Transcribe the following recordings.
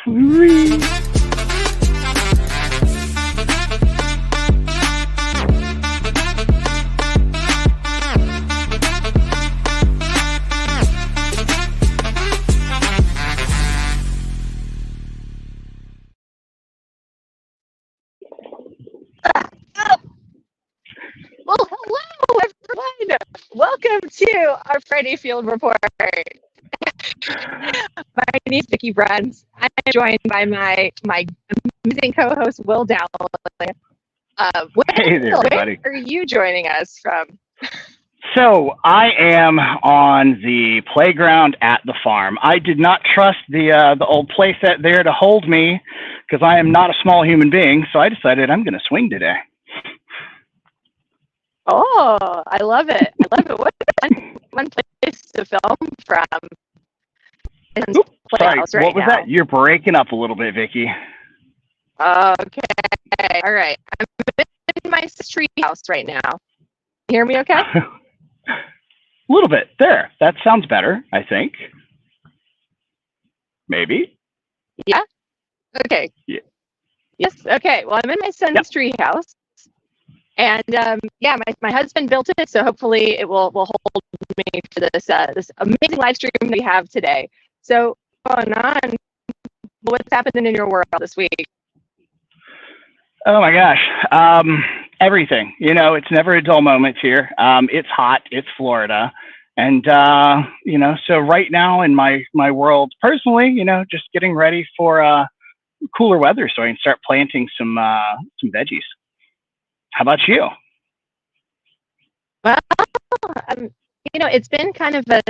Well, hello, everyone. Welcome to our Friday Field Report. My name is Vicki Bruns. I'm joined by my amazing co-host, Will Dowling. Hey there, everybody. Where are you joining us from? So I am on the playground at the farm. I did not trust the old playset there to hold me because I am not a small human being. So I decided I'm going to swing today. Oh, I love it. I love it. What one place to film from? Oops, sorry, Right what was now. that? You're breaking up a little bit, Vicki. Okay. All right. I'm in my tree house right now. You hear me okay? A little bit. There. That sounds better, I think. Maybe. Yeah? Okay. Yeah. Yes. Okay. Well, I'm in my son's tree house. And yeah, my husband built it, so hopefully it will hold me for this this amazing live stream we have today. So going on, what's happening in your world this week? Oh my gosh, everything. You know, it's never a dull moment here. It's hot. It's Florida, and you know, so right now in my world, personally, you know, just getting ready for cooler weather so I can start planting some veggies. How about you? Well, you know, it's been kind of an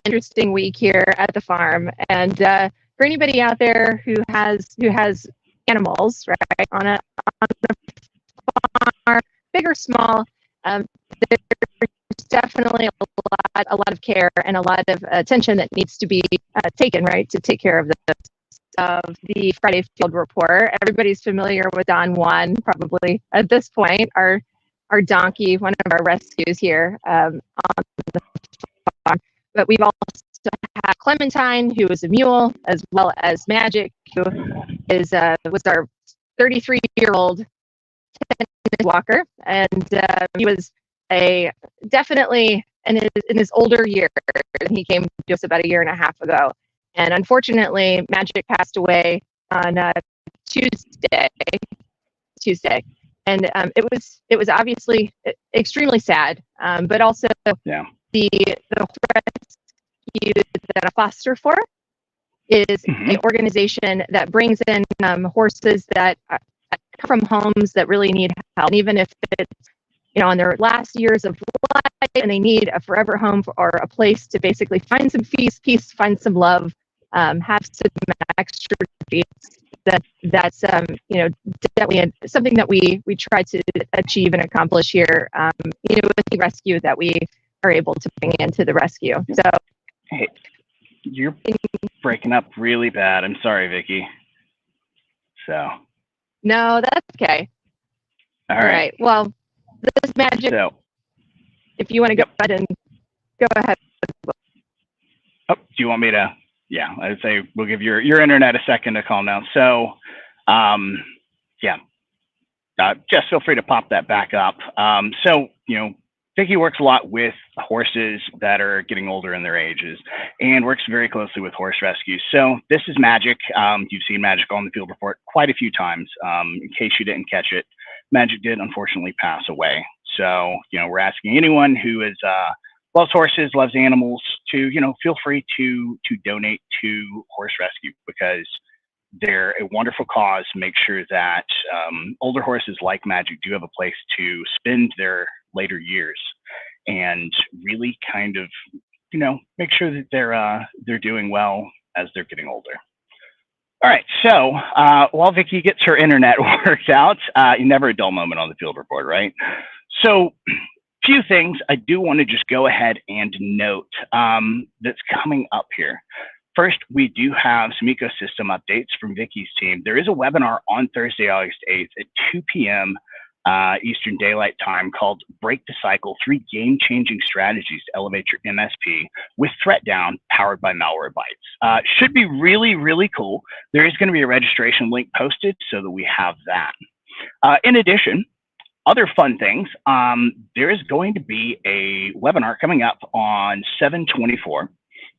interesting week here at the farm, and for anybody out there who has animals, right, on a farm, big or small, there's definitely a lot of care and a lot of attention that needs to be taken, right, to take care of the Friday Field Report. Everybody's familiar with Don Juan, probably at this point. Our donkey, one of our rescues here on the farm. But we've also had Clementine, who is a mule, as well as Magic, who is was our 33-year-old walker, and he was definitely in his older years. He came to us about a year and a half ago. And unfortunately, Magic passed away on Tuesday, and it was obviously extremely sad, but also the rescue that I foster for is an organization that brings in horses that come from homes that really need help, and even if it's, you know, on their last years of life and they need a forever home or a place to basically find some peace, find some love. Have some extra treats. That's you know, definitely something that we try to achieve and accomplish here. You know, with the rescue that we are able to bring into the rescue. So, hey, you're breaking up really bad. I'm sorry, Vicki. So. No, that's okay. All right. Well, this is Magic. So, if you want to go ahead and go ahead. Oh, do you want me to? Yeah, I'd say we'll give your internet a second to calm down. So, yeah, just feel free to pop that back up. So, you know, Vicki works a lot with horses that are getting older in their ages and works very closely with horse rescues. So this is Magic. You've seen Magic on the Field Report quite a few times. In case you didn't catch it, Magic did unfortunately pass away. So, you know, we're asking anyone who is loves horses, loves animals, to, you know, feel free to donate to horse rescue, because they're a wonderful cause. Make sure that older horses like Magic do have a place to spend their later years, and really kind of, you know, make sure that they're doing well as they're getting older. All right, so while Vicki gets her internet worked out, never a dull moment on the Field Report, right? So, few things I do want to just go ahead and note that's coming up here. First, we do have some ecosystem updates from Vicki's team. There is a webinar on Thursday, August 8th at 2 p.m. Eastern Daylight Time called Break the Cycle, 3 game-changing strategies to elevate your MSP with threat down powered by Malwarebytes. Should be really, really cool. There is going to be a registration link posted so that we have that. In addition, other fun things, there is going to be a webinar coming up on 7/24,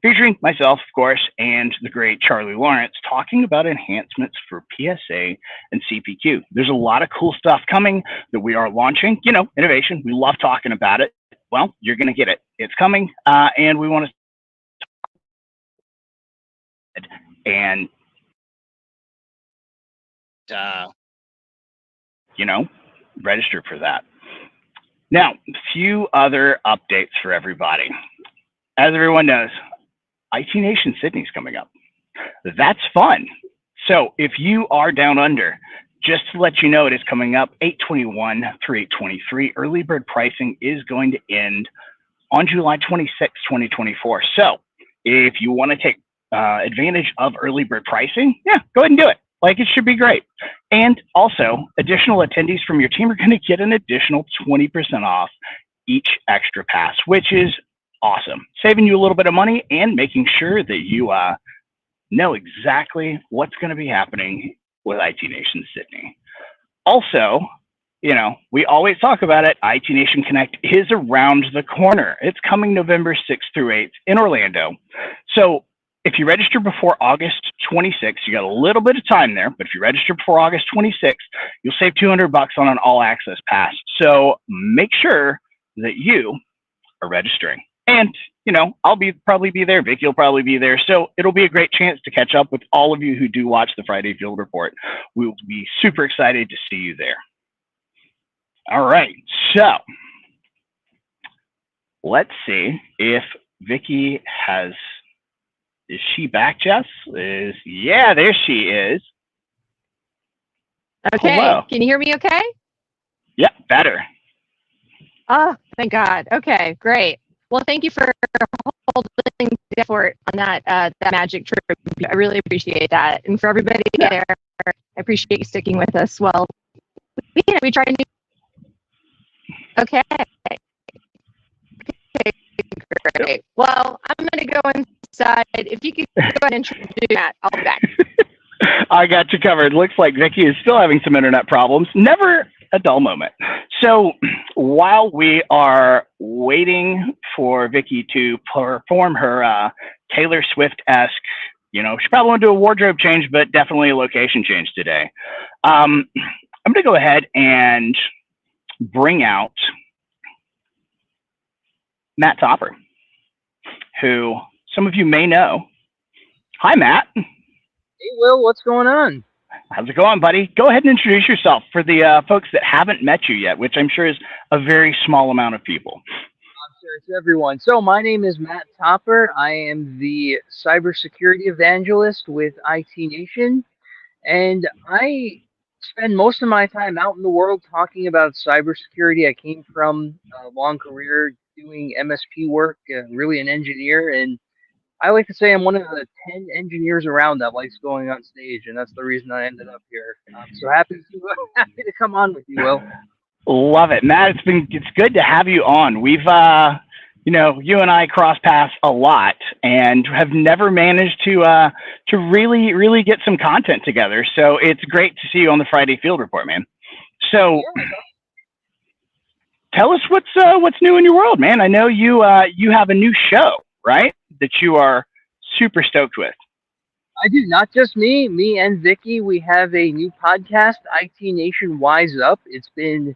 featuring myself, of course, and the great Charlie Lawrence, talking about enhancements for PSA and CPQ. There's a lot of cool stuff coming that we are launching. You know, innovation, we love talking about it. Well, you're going to get it. It's coming, and we want to and you know, register for that. Now, a few other updates for everybody. As everyone knows, IT Nation Sydney's coming up. That's fun. So if you are down under, just to let you know, it is coming up 8/21 through 8/23. Early bird pricing is going to end on July 26, 2024. So if you want to take advantage of early bird pricing, yeah, go ahead and do it. Like, it should be great. And also, additional attendees from your team are going to get an additional 20% off each extra pass, which is awesome. Saving you a little bit of money and making sure that you know exactly what's going to be happening with IT Nation Sydney. Also, you know, we always talk about it. IT Nation Connect is around the corner. It's coming November 6th through 8th in Orlando. So if you register before August 26th, you got a little bit of time there, but if you register before August 26th, you'll save $200 on an all access pass. So make sure that you are registering. And, you know, I'll probably be there. Vicky will probably be there. So it'll be a great chance to catch up with all of you who do watch the Friday Field Report. We will be super excited to see you there. All right. So let's see if Vicky has... Is she back, Jess? Yeah, there she is. Okay. Hello. Can you hear me okay? Yeah, better. Oh, thank God. Okay, great. Well, thank you for holding the effort on that magic trip. I really appreciate that. And for everybody there, I appreciate you sticking with us. Well, we try to Okay. Great. Well, I'm going to go inside. If you could go ahead and introduce that, I'll be back. I got you covered. Looks like Vicky is still having some internet problems. Never a dull moment. So while we are waiting for Vicky to perform her Taylor Swift-esque, you know, she probably won't do a wardrobe change, but definitely a location change today. I'm going to go ahead and bring out Matt Topper, who some of you may know. Hi, Matt. Hey, Will, what's going on? How's it going, buddy? Go ahead and introduce yourself for the folks that haven't met you yet, which I'm sure is a very small amount of people. I'm sure it's everyone. So my name is Matt Topper. I am the cybersecurity evangelist with IT Nation, and I spend most of my time out in the world talking about cybersecurity. I came from a long career doing MSP work, really an engineer, and I like to say I'm one of the 10 engineers around that likes going on stage, and that's the reason I ended up here. I'm so happy to come on with you, Will. Love it, Matt. It's good to have you on. We've you know, you and I cross paths a lot and have never managed to really get some content together. So it's great to see you on the Friday Field Report, man. So tell us what's new in your world, man. I know you have a new show, right? That you are super stoked with. I do. Not just me and Vicky. We have a new podcast, IT Nation Wise Up. It's been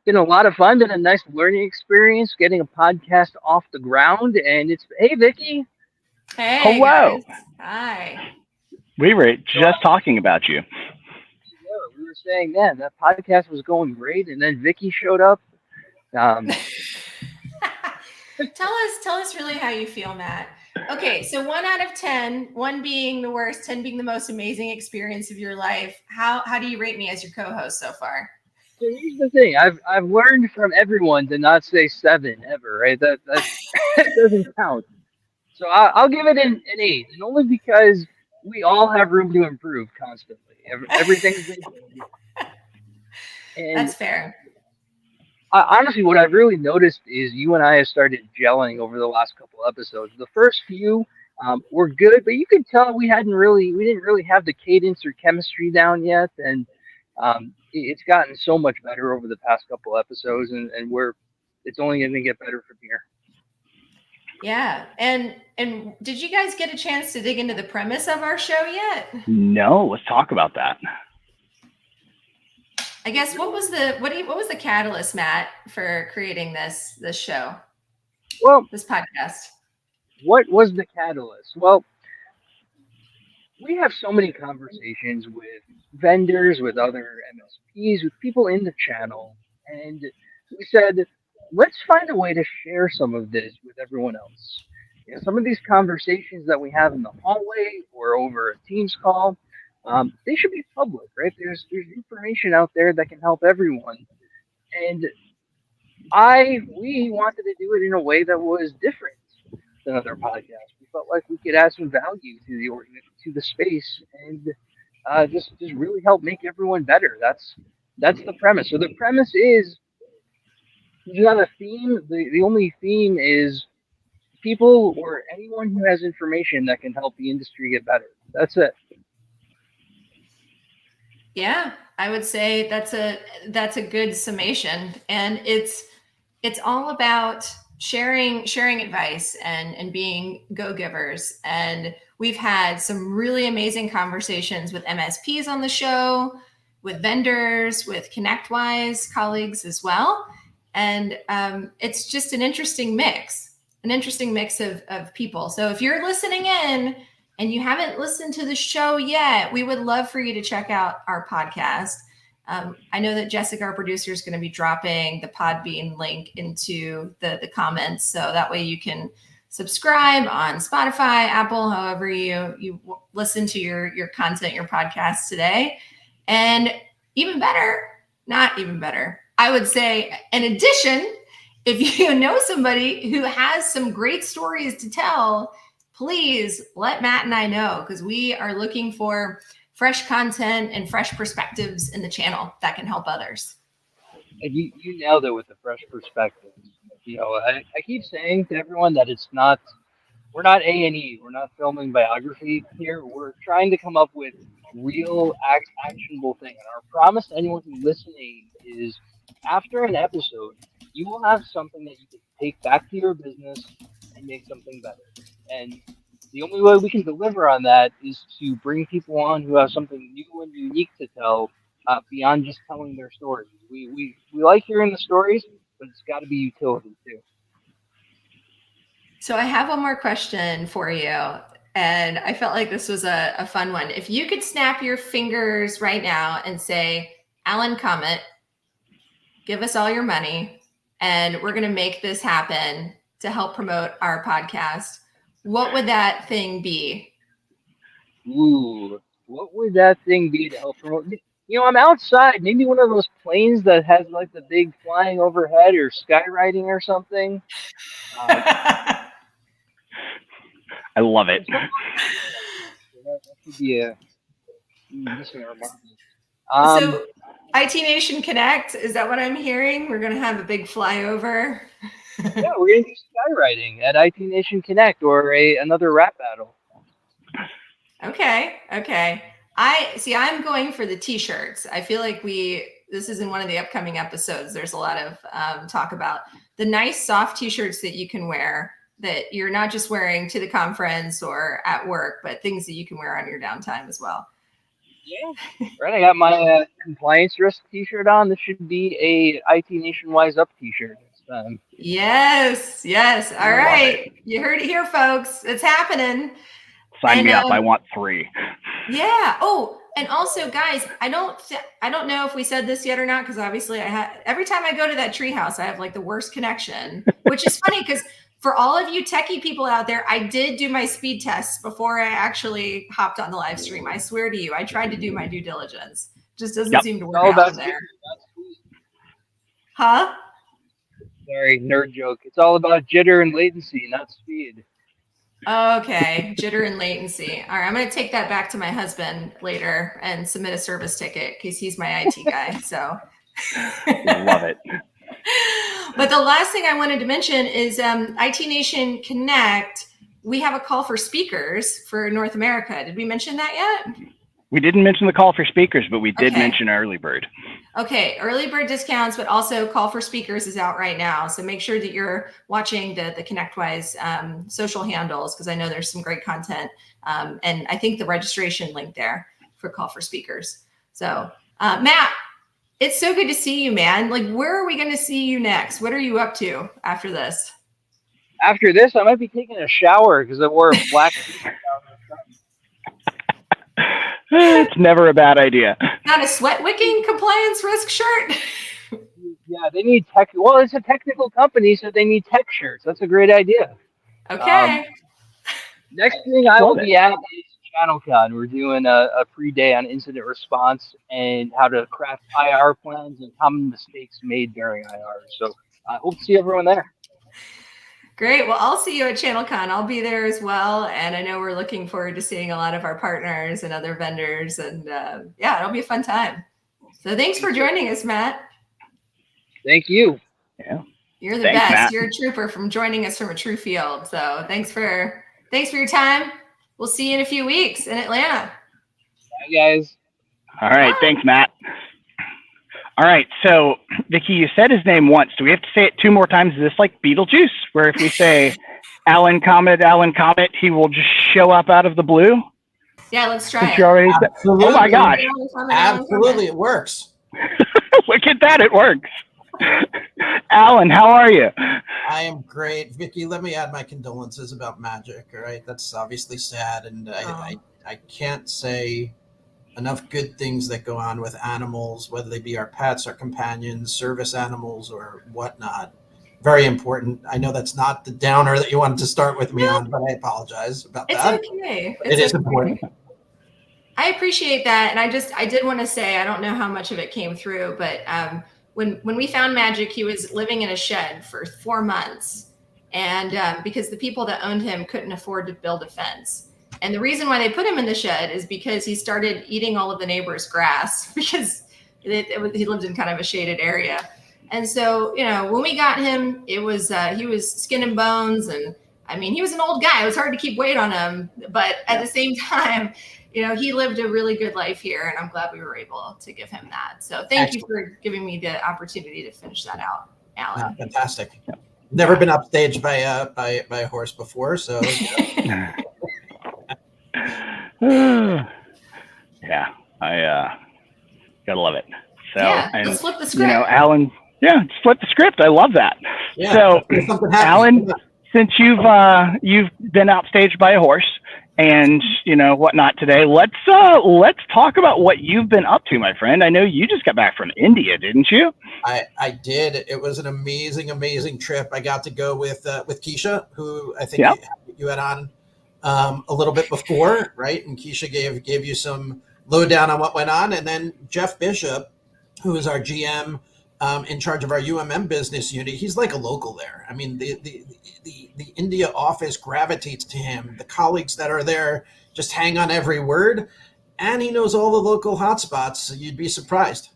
a lot of fun, been a nice learning experience getting a podcast off the ground. And it's, hey, Vicky. Hey, hello. Guys. Hi. We were just talking about you. We were saying, man, that podcast was going great, and then Vicky showed up. Tell us really how you feel, Matt. Okay, so 1 out of 10, 1 being the worst, 10 being the most amazing experience of your life. How do you rate me as your co-host so far? So here's the thing: I've learned from everyone to not say 7 ever, right? That doesn't count. So I'll give it an 8, and only because we all have room to improve constantly. Everything's been good. That's fair. honestly, what I've really noticed is you and I have started gelling over the last couple episodes. The first few were good, but you could tell we didn't really have the cadence or chemistry down yet, and it's gotten so much better over the past couple episodes, and it's only going to get better from here. Yeah. And did you guys get a chance to dig into the premise of our show yet? No, let's talk about that. I guess what was the catalyst, Matt, for creating this show? Well, this podcast. What was the catalyst? Well, we have so many conversations with vendors, with other MSPs, with people in the channel, and we said, let's find a way to share some of this with everyone else. Some of these conversations that we have in the hallway or over a Teams call, they should be public, right? There's information out there that can help everyone, and we wanted to do it in a way that was different than other podcasts. We felt like we could add some value to the space, and just really help make everyone better. That's the premise. So the premise is there's not a theme. The only theme is people or anyone who has information that can help the industry get better. That's it. Yeah, I would say that's a good summation, and it's all about sharing advice and being go-givers. And we've had some really amazing conversations with MSPs on the show, with vendors, with ConnectWise colleagues as well. And it's just an interesting mix of people. So if you're listening in and you haven't listened to the show yet, we would love for you to check out our podcast. I know that Jessica, our producer, is going to be dropping the Podbean link into the comments. So that way you can subscribe on Spotify, Apple, however you listen to your content, your podcast today. And not even better, I would say, in addition, if you know somebody who has some great stories to tell, please let Matt and I know, because we are looking for fresh content and fresh perspectives in the channel that can help others. And you nailed it with the fresh perspectives. I keep saying to everyone that we're not A&E. We're not filming biography here. We're trying to come up with real actionable thing. And our promise to anyone who's listening is after an episode, you will have something that you can take back to your business and make something better. And the only way we can deliver on that is to bring people on who have something new and unique to tell beyond just telling their stories. We like hearing the stories, but it's got to be utility too. So I have one more question for you, and I felt like this was a fun one. If you could snap your fingers right now and say, Alan Komet, give us all your money, and we're going to make this happen to help promote our podcast, what would that thing be? Ooh, what would that thing be to help promote? I'm outside. Maybe one of those planes that has like the big flying overhead or skywriting or something. I love it. That could be a decent remark. So, IT Nation Connect, is that what I'm hearing? We're going to have a big flyover. Yeah, we're going to do skywriting at IT Nation Connect or another rap battle. Okay. I'm going for the t-shirts. I feel like this is in one of the upcoming episodes. There's a lot of talk about the nice soft t-shirts that you can wear, that you're not just wearing to the conference or at work, but things that you can wear on your downtime as well. Yeah, right. I got my compliance risk t-shirt on. This should be a IT Nationwise Up t-shirt next time. Yes. All right. You heard it here, folks. It's happening. Sign me up. I want 3. Yeah. Oh, and also, guys, I don't know if we said this yet or not, because obviously every time I go to that treehouse, I have like the worst connection, which is funny because for all of you techie people out there, I did do my speed tests before I actually hopped on the live stream. I swear to you, I tried to do my due diligence. Just doesn't seem to work out there. Huh? Sorry, nerd joke. It's all about jitter and latency, not speed. Okay, jitter and latency. All right, I'm going to take that back to my husband later and submit a service ticket because he's my IT guy. So love it. But the last thing I wanted to mention is IT Nation Connect. We have a call for speakers for North America. Did we mention that yet? We didn't mention the call for speakers, but we did mention early bird. Okay, early bird discounts, but also call for speakers is out right now. So make sure that you're watching the ConnectWise social handles, because I know there's some great content. And I think the registration link there for call for speakers. So Matt, it's so good to see you, man. Like, where are we going to see you next? What are you up to after this? After this, I might be taking a shower because I wore a black t-shirt. It's never a bad idea. Not a sweat wicking compliance risk shirt. Yeah, they need tech. Well, it's a technical company, so they need tech shirts. That's a great idea. Okay. Next thing I will be at is ChannelCon. We're doing a free day on incident response and how to craft IR plans and common mistakes made during IR. So I hope to see everyone there. Great. Well, I'll see you at ChannelCon. I'll be there as well. And I know we're looking forward to seeing a lot of our partners and other vendors. And yeah, it'll be a fun time. So thanks for joining us, Matt. Thank you. Yeah. You're the best. Matt. You're a trooper from joining us from a true field. So thanks for your time. We'll see you in a few weeks in Atlanta. Bye, guys. All right. Bye. Thanks, Matt. All right, so Vicki, you said his name once. Do we have to say it 2 more times? Is this like Beetlejuice, where if we say Alan Komet, he will just show up out of the blue? Yeah, let's try it. Absolutely. Oh my gosh. Absolutely, it works. Look at that, it works. Alan, how are you? I am great. Vicki, let me add my condolences about Magic, all right? That's obviously sad, and I can't say enough good things that go on with animals, whether they be our pets, our companions, service animals, or whatnot. Very important. I know that's not the downer that you wanted to start with me on, but I apologize about that. It's okay. It is important. I appreciate that. And I did want to say, I don't know how much of it came through, but when we found Magic, he was living in a shed for 4 months. And because the people that owned him couldn't afford to build a fence. And the reason why they put him in the shed is because he started eating all of the neighbors' grass because he lived in kind of a shaded area. And so, when we got him, it was he was skin and bones. And I mean, he was an old guy. It was hard to keep weight on him. But at the same time, he lived a really good life here. And I'm glad we were able to give him that. So thank you for giving me the opportunity to finish that out, Alan. Fantastic. Never been upstaged by a horse before. So. Yeah, I gotta love it. So, yeah, let's flip the script. Alan, just flip the script. I love that. Yeah, so, Alan, since you've been outstaged by a horse and whatnot today, let's talk about what you've been up to, my friend. I know you just got back from India, didn't you? I did. It was an amazing trip. I got to go with Keisha, who I think you had on a little bit before, right? And Keisha gave you some lowdown on what went on. And then Jeff Bishop, who is our GM in charge of our UMM business unit, he's like a local there. I mean, the India office gravitates to him. The colleagues that are there just hang on every word. And he knows all the local hotspots. So you'd be surprised.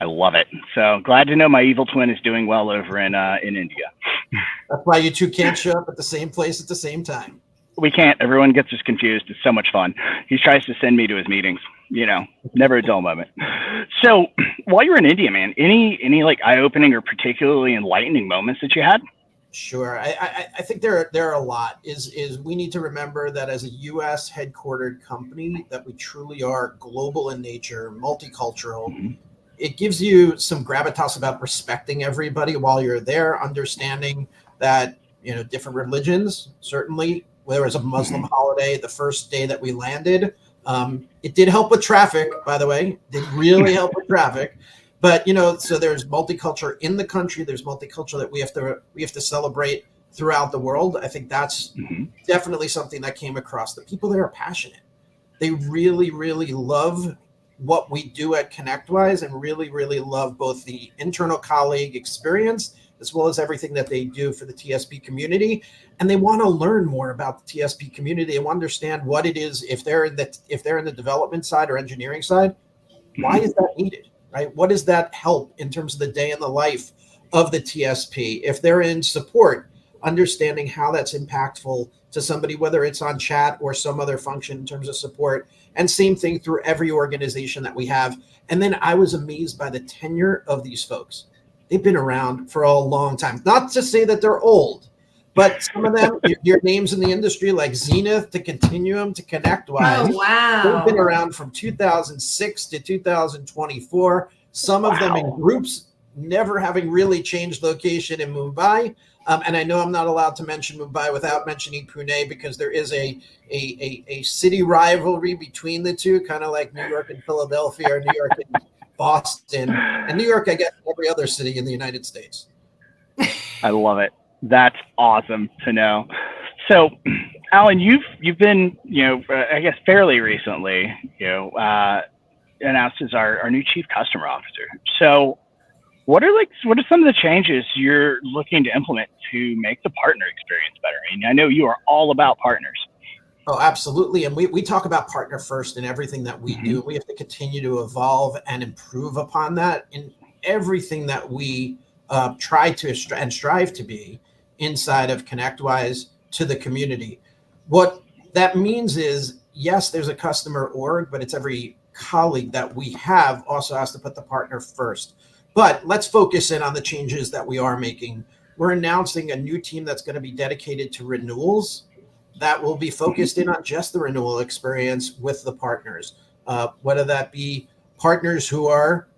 I love it. So glad to know my evil twin is doing well over in India. That's why you two can't show up at the same place at the same time. We can't. Everyone gets us confused. It's so much fun. He tries to send me to his meetings. Never a dull moment. So while you were in India, man, any like eye-opening or particularly enlightening moments that you had? Sure. I think there are a lot. Is we need to remember that as a U.S. headquartered company, that we truly are global in nature, multicultural. Mm-hmm. It gives you some gravitas about respecting everybody while you're there, understanding that different religions certainly. There was a Muslim holiday the first day that we landed. It did help with traffic, by the way. It did really help with traffic. But so there's multicultural in the country. There's multicultural that we have to celebrate throughout the world. I think that's definitely something that came across. The people there are passionate. They really, really love what we do at ConnectWise and really, really love both the internal colleague experience as well as everything that they do for the TSP community. And they want to learn more about the TSP community. They want to understand what it is if they're in the development side or engineering side. Why is that needed? right? What does that help in terms of the day in the life of the TSP? If they're in support, understanding how that's impactful to somebody, whether it's on chat or some other function in terms of support. And same thing through every organization that we have. And then I was amazed by the tenure of these folks. They've been around for a long time. Not to say that they're old, but some of them, your names in the industry like Zenith to Continuum to ConnectWise, Oh, wow. they've been around from 2006 to 2024. Some of them in groups, never having really changed location in Mumbai. And I know I'm not allowed to mention Mumbai without mentioning Pune, because there is a city rivalry between the two, kind of like New York and Philadelphia, or New York and Boston, and New York, I guess, every other city in the United States. I love it. That's awesome to know. So, Alan, you've been, I guess fairly recently, announced as our new Chief Customer Officer. So, what are some of the changes you're looking to implement to make the partner experience better? I mean, I know you are all about partners. Oh, absolutely. And we talk about partner first in everything that we do. We have to continue to evolve and improve upon that in everything that we try to and strive to be inside of ConnectWise to the community. What that means is, yes, there's a customer org, but it's every colleague that we have also has to put the partner first. But let's focus in on the changes that we are making. We're announcing a new team that's going to be dedicated to renewals, that will be focused in on just the renewal experience with the partners, whether that be partners who are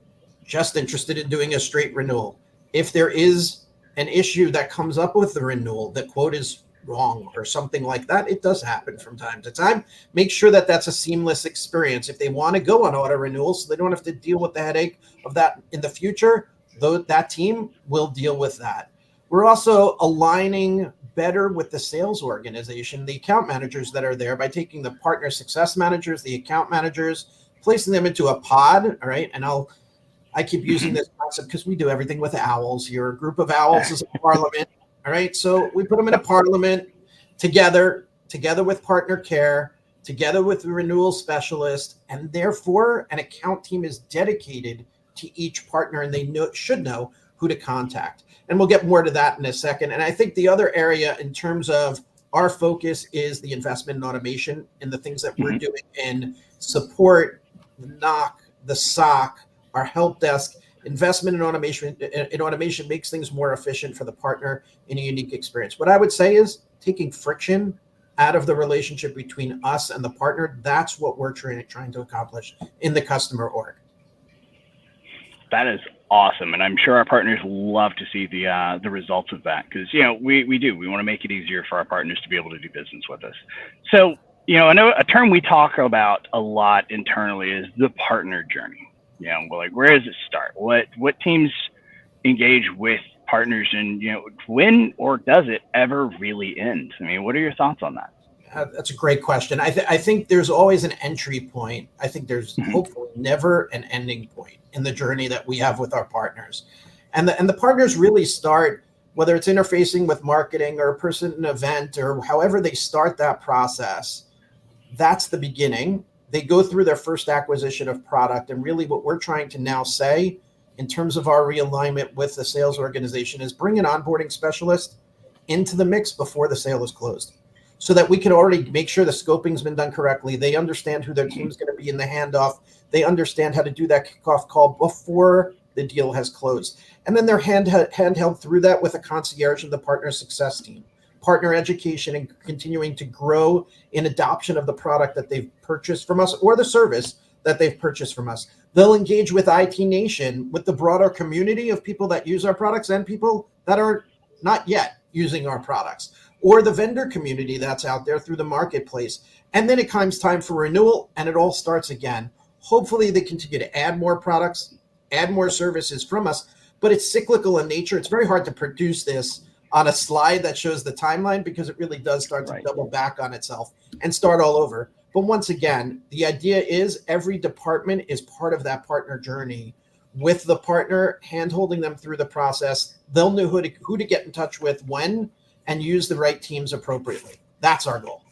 just interested in doing a straight renewal. If there is an issue that comes up with the renewal, the quote is wrong or something like that, it does happen from time to time. Make sure that that's a seamless experience. If they want to go on auto renewal so they don't have to deal with the headache of that in the future, though, that team will deal with that. We're also aligning better with the sales organization, the account managers that are there, by taking the partner success managers, the account managers, placing them into a pod. All right. And I keep using this concept because we do everything with owls here. A group of owls is a parliament. All right. So we put them in a parliament together with partner care, together with the renewal specialist, and therefore an account team is dedicated to each partner, and they should know who to contact. And we'll get more to that in a second. And I think the other area in terms of our focus is the investment in automation and the things that we're doing in support, the NOC, the SOC, our help desk. Investment in automation makes things more efficient for the partner in a unique experience. What I would say is taking friction out of the relationship between us and the partner. That's what we're trying to accomplish in the customer org. That is awesome, and I'm sure our partners love to see the results of that, because we want to make it easier for our partners to be able to do business with us. So I know a term we talk about a lot internally is the partner journey. We're like, where does it start? What teams engage with partners, and when or does it ever really end? I mean, what are your thoughts on that? That's a great question. I think there's always an entry point. I think there's hopefully never an ending point in the journey that we have with our partners. And the partners really start, whether it's interfacing with marketing or a person in an event or however they start that process, that's the beginning. They go through their first acquisition of product. And really what we're trying to now say in terms of our realignment with the sales organization is bring an onboarding specialist into the mix before the sale is closed, so that we can already make sure the scoping's been done correctly. They understand who their team's going to be in the handoff. They understand how to do that kickoff call before the deal has closed. And then they're handheld through that with a concierge of the partner success team, partner education, and continuing to grow in adoption of the product that they've purchased from us or the service that they've purchased from us. They'll engage with IT Nation, with the broader community of people that use our products and people that are not yet using our products, or the vendor community that's out there through the marketplace. And then it comes time for renewal, and it all starts again. Hopefully they continue to add more products, add more services from us, but it's cyclical in nature. It's very hard to produce this on a slide that shows the timeline, because it really does start to double back on itself and start all over. But once again, the idea is every department is part of that partner journey with the partner, hand-holding them through the process. They'll know who to get in touch with when, and use the right teams appropriately. That's our goal.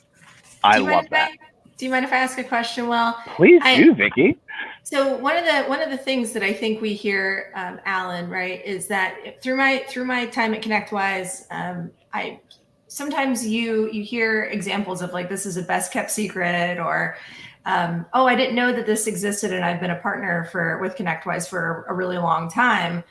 I love that. Do you mind if I ask a question, Will? Please do, Vicky. So one of the things that I think we hear, Alan, right, is that through my time at ConnectWise, I sometimes you hear examples of like, this is a best kept secret, or oh, I didn't know that this existed, and I've been a partner with ConnectWise for a really long time.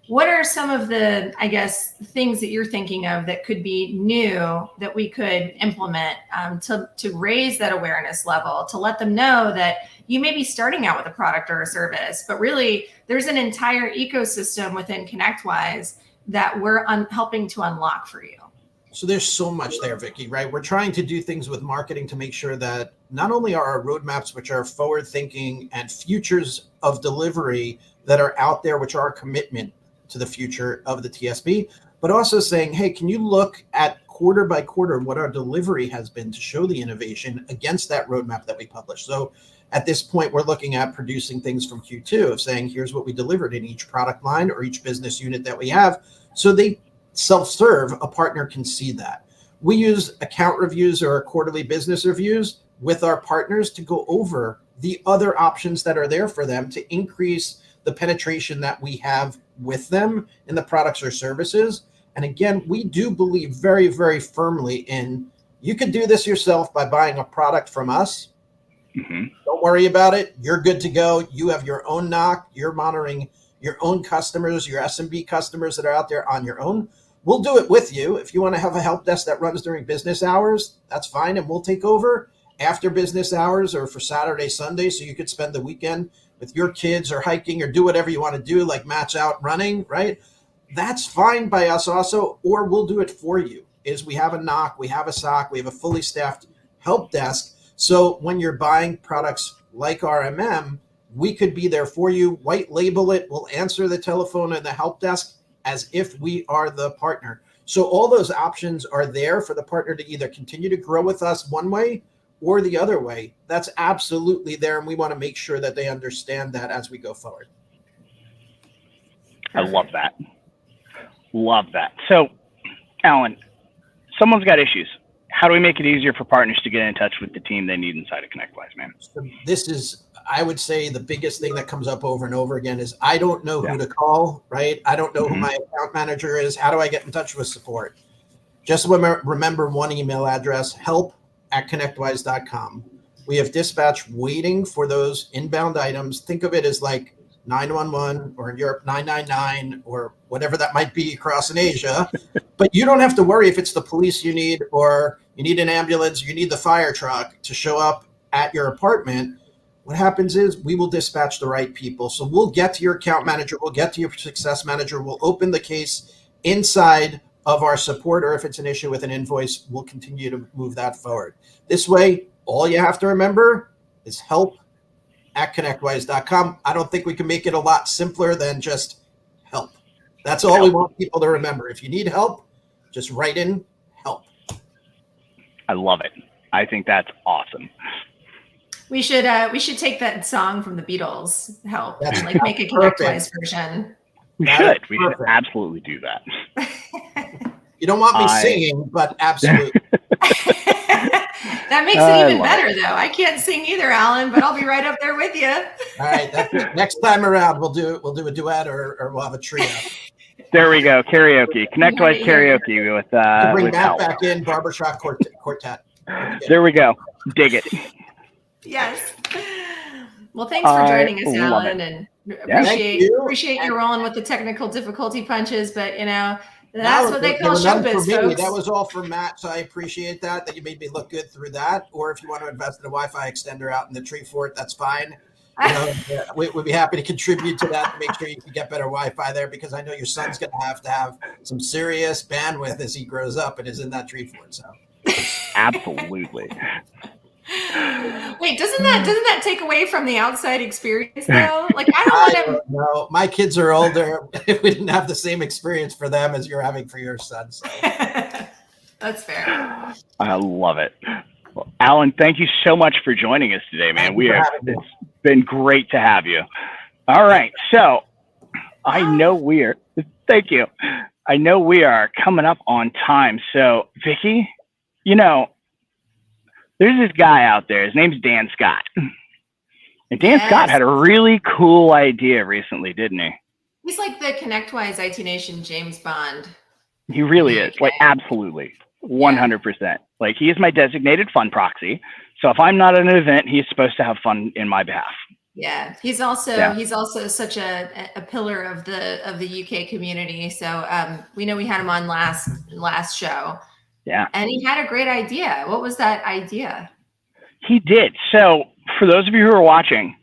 What are some of the, I guess, things that you're thinking of that could be new that we could implement to raise that awareness level, to let them know that you may be starting out with a product or a service, but really there's an entire ecosystem within ConnectWise that we're helping to unlock for you? So there's so much there, Vicki, right? We're trying to do things with marketing to make sure that not only are our roadmaps, which are forward thinking, and futures of delivery that are out there, which are our commitment to the future of the TSB, but also saying, hey, can you look at quarter by quarter what our delivery has been to show the innovation against that roadmap that we publish? So at this point, we're looking at producing things from Q2 of saying, here's what we delivered in each product line or each business unit that we have. So they self-serve, a partner can see that. We use account reviews or quarterly business reviews with our partners to go over the other options that are there for them to increase the penetration that we have with them in the products or services. And again, we do believe very, very firmly in, you could do this yourself by buying a product from us. Mm-hmm. Don't worry about it. You're good to go. You have your own NOC. You're monitoring your own customers, your SMB customers that are out there on your own. We'll do it with you. If you want to have a help desk that runs during business hours, that's fine. And we'll take over after business hours or for Saturday, Sunday. So you could spend the weekend with your kids or hiking or do whatever you want to do, like match out running, right? That's fine by us also, or we'll do it for you. Is we have a NOC, we have a SOC, we have a fully staffed help desk. So when you're buying products like RMM, we could be there for you, white label it, we'll answer the telephone and the help desk as if we are the partner. So all those options are there for the partner to either continue to grow with us one way or the other way. That's absolutely there, and we want to make sure that they understand that as we go forward. I love that. Love that. So, Alan, someone's got issues. How do we make it easier for partners to get in touch with the team they need inside of ConnectWise, man? So this is, I would say, the biggest thing that comes up over and over again is I don't know who to call, right? I don't know who my account manager is. How do I get in touch with support? Just remember one email address, help@connectwise.com. We have dispatch waiting for those inbound items. Think of it as like 911 or in Europe 999 or whatever that might be across in Asia. But you don't have to worry if it's the police you need, or you need an ambulance, you need the fire truck to show up at your apartment. What happens is we will dispatch the right people. So we'll get to your account manager, we'll get to your success manager, we'll open the case inside of our support, or if it's an issue with an invoice, we'll continue to move that forward. This way, all you have to remember is help@connectwise.com. I don't think we can make it a lot simpler than just help. That's all we want people to remember. If you need help, just write in help. I love it. I think that's awesome. We should take that song from the Beatles, Help, and like make a Perfect. ConnectWise version. We should absolutely do that. You don't want me singing, but absolutely. That makes it even better, though. I can't sing either, Alan, but I'll be right up there with you. All right, that's it. Next time around, we'll do a duet or we'll have a trio. There we go, karaoke, ConnectWise karaoke with bring with Matt help. back in, barbershop quartet. There we go. Dig it. Yes. Well, thanks for joining us, Alan, and appreciate you rolling with the technical difficulty punches. But that's what they call showbiz, folks. That was all for Matt, so I appreciate that you made me look good through that. Or if you want to invest in a Wi-Fi extender out in the tree fort, that's fine. We'd be happy to contribute to that to make sure you can get better Wi-Fi there, because I know your son's going to have some serious bandwidth as he grows up and is in that tree fort. So absolutely. Wait, doesn't that take away from the outside experience though? Like I don't want to. No, my kids are older. We didn't have the same experience for them as you're having for your son. So. That's fair. I love it. Well, Alan, thank you so much for joining us today, man. It's been great to have you. All right, so thank you. I know we are coming up on time. So, Vicki, there's this guy out there. His name's Dan Scott. And Dan Scott had a really cool idea recently, didn't he? He's like the ConnectWise IT Nation James Bond. He really is. Like, absolutely. 100%. Like, he is my designated fun proxy. So if I'm not at an event, he's supposed to have fun in my behalf. Yeah, he's also such a pillar of the UK community. So we know we had him on last show. Yeah. And he had a great idea. What was that idea? He did. So for those of you who are watching,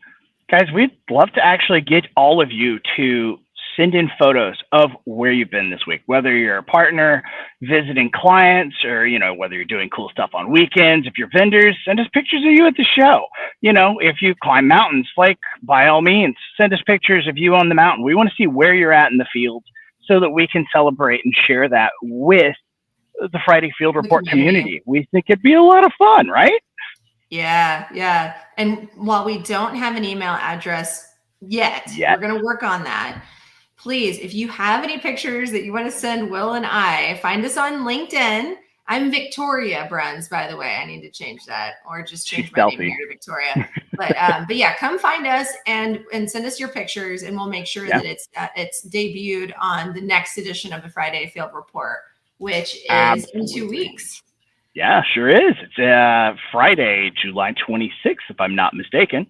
guys, we'd love to actually get all of you to send in photos of where you've been this week, whether you're a partner, visiting clients, or, you know, whether you're doing cool stuff on weekends. If you're vendors, send us pictures of you at the show. You know, if you climb mountains, like, by all means, send us pictures of you on the mountain. We want to see where you're at in the field so that we can celebrate and share that with the Friday Field Report community. We think it'd be a lot of fun, right? Yeah, yeah. And while we don't have an email address yet. We're going to work on that. Please, if you have any pictures that you want to send Will and I, find us on LinkedIn. I'm Victoria Bruns, by the way. I need to change that, or just change my name here to Victoria. But yeah, come find us and send us your pictures, and we'll make sure that it's debuted on the next edition of the Friday Field Report, which is in 2 weeks. Yeah, sure is. It's Friday, July 26th, if I'm not mistaken.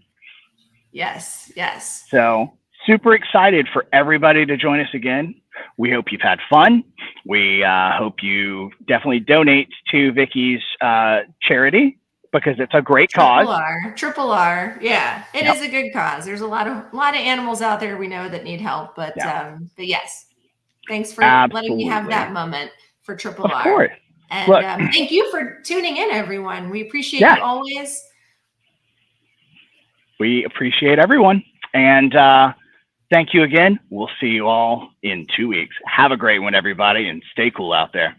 Yes, yes. So super excited for everybody to join us again. We hope you've had fun. We hope you definitely donate to Vicky's charity, because it's a great cause. Triple R. Yeah, it is a good cause. There's a lot of animals out there we know that need help, but yes, thanks for letting me have that moment for Triple R. Of course. And thank you for tuning in, everyone. We appreciate you always. We appreciate everyone. And thank you again. We'll see you all in 2 weeks. Have a great one, everybody, and stay cool out there.